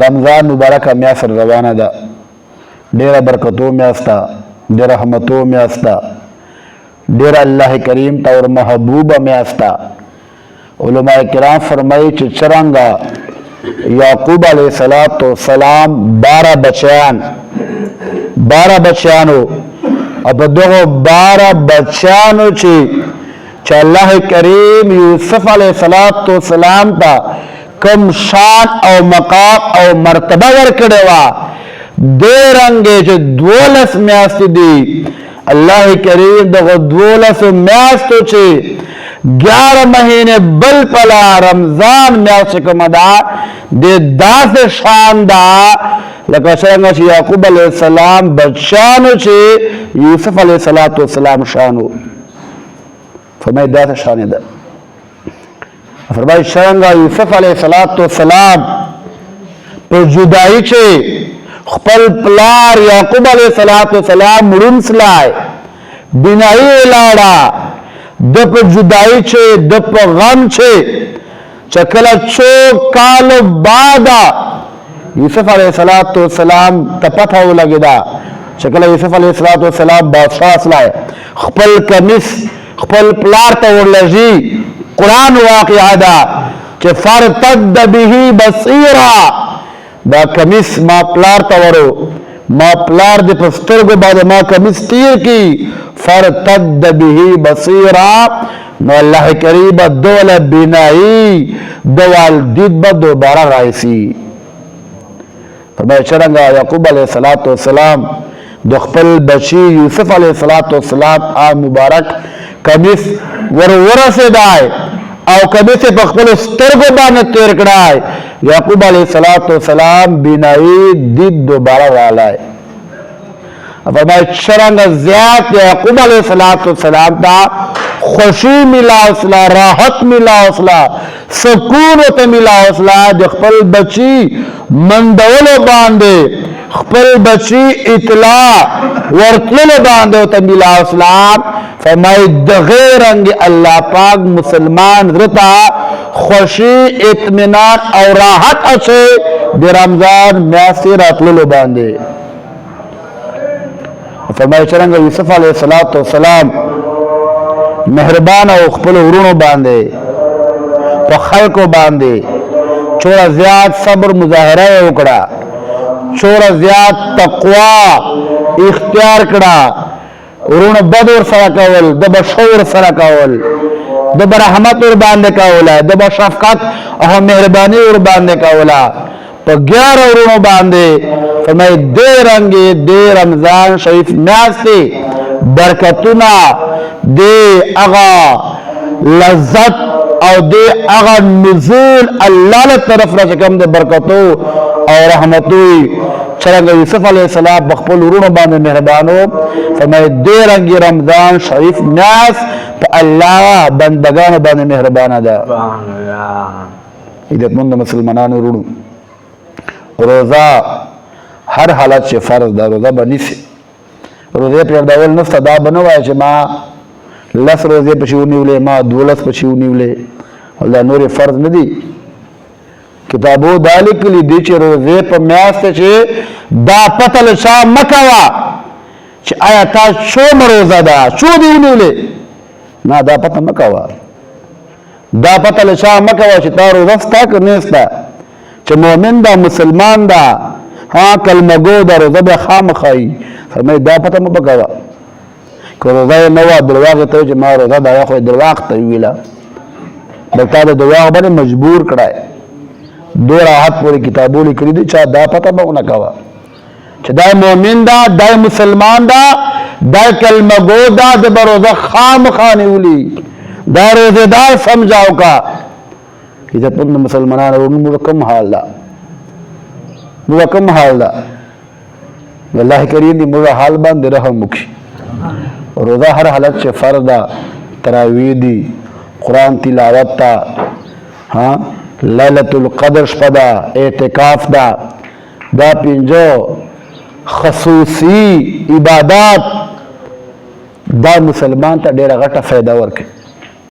رمضان مبارکه میاشت روانه ده، ډیره برکتو میاشت ده، د رحمتو میاشت ده، ډیره الله کریم ته ور محبوبه میاشت ده. علماء کرام فرمایي چې څرنګه یعقوب علیه السلام 12 بچیانو او په دغو 12 بچیانو چې الله کریم یوسف علیه السلام ته کم شان او مقام او مرتبه ورکړې وه، دې رنګې چې 12 میاشتې دي الله کریم دغه 12 میاشتو چې 11 مہینے بل پلا رمضان میاشت کومه ده د داسې شان ده لکه څنګه چې یعقوب علیه السلام بچیانو چې یوسف علیه السلام شانو. فرمایي داسې شان ده. فرمایي څنګه یوسف علیه السلام په جدایي چې خپل پلار یعقوب علیه السلام مړون سلای بینایي لاړه، د په جدایي چې د په غم چې کله 4 کالو بعده یوسف علیه السلام ته پته ولګېده چې کله یوسف علیه السلام بادشاه سلای خپل کمیس خپل پلار ته ورلږي. قرآن واقعه ده چې فرتد به بصیرا، دا کمیس ما پلار ته ورو، ما پلار د په سترګو باندې ما کمیس تیر کی، فرتد به بصیرا، نو الله کریم دوله بینایی دوال دید با دوباره رایسی. فرمایي څرنګه یعقوب علیه السلام د خپل بچی یوسف علیه السلام مبارک کمیس ورسېدای او کمیس په خپل سترګو باندې تیر کړای، یعقوب علیه السلام بینایی دید دوباره رالای. فرمایي څرنګه زیات یعقوب علیه السلام ته خوشی ملا وسلا، راحت ملا وسلا، سکون ته ملا وسلا د خپل بچی منډولو باندې، خپل بچی اطلاع ورتللو باندې ته ملا وسلا. فرمایي دغه رنګ الله پاک مسلمان رتا خوشی اطمینان او راحت اچي د رمضان میاشتې راتللو باندې. فرمایي څرنګه یوسف علیه السلام مهربان او خپل ورونو باندې په خلکو باندې څومره زیات صبر مظاهره وکړه، څومره زیات تقوا اختیار کړه، ورونو بد ورسره کول، د بښو ورسره کول، د برحمت ور باندې کوله، د بشفقت او مهرباني ور باندې کوله په 11 ورونو باندې. فرمایي دې رنګې د رمضان شریف میاشتې برکتونه د هغه لذت او د هغه نزول الله له طرف نه چې کوم د برکتو او رحمتو څرنګه یوسف علیه السلام په خپل ورونو باندې مهربانو. فرمایي دې رنګې رمضان شریف میاشت په الله بندګانو باندې مهربانه ده. عزتمند مسلمانانو ورونو، روزه هر حالت چې فرض ده، روزه به نیسي. روزه پرېږدول نشته، دا به نه وایي چې ما 10 روزې پسې ونیولې، ما 12 پسې ونیولې، دا نورې فرض نه دي. کتابو دا لیکلي دي چې روزې په میاشت چې دا پته له چا مه کوه چې آیا تا څومره روزه ده، څو دې ونیولې، نه دا پته مه کوه. دا پته له چا مه کوه چې تا روزه ستا که نه سته، چې مؤمن ده مسلمان ده ها کلمه گو ده روزه به خامخا وي. فرمایي دا پته مه کوه. که روزه یې نه وه درواغ ته چې ما روزه ده، یا خو یې درواغ ته ویله، بل تا د درواغ باندې مجبور کړی. دو راحت پورې کتابو لیکلي دي چا دا پته به ونه کوه چې دا مؤمن ده، دا مسلمان ده، دا کلمه گو ده، د به روزه خامخا نیولي، دا روزهدار سمجھاو کا. عزتمند مسلمانانو موږ کوم حال ده، موږ کوم حال ده، الله کریم دې موږ حال باندې رحم وکړي. روزه هر حالت چې فرض ده، تراویح دي، قرآن تلاوت ده، ها لیلۃ القدر شپه ده، اعتکاف ده، دا 5 خصوصي عبادات دا مسلمان ته ډېره غټه فایده ورکوي.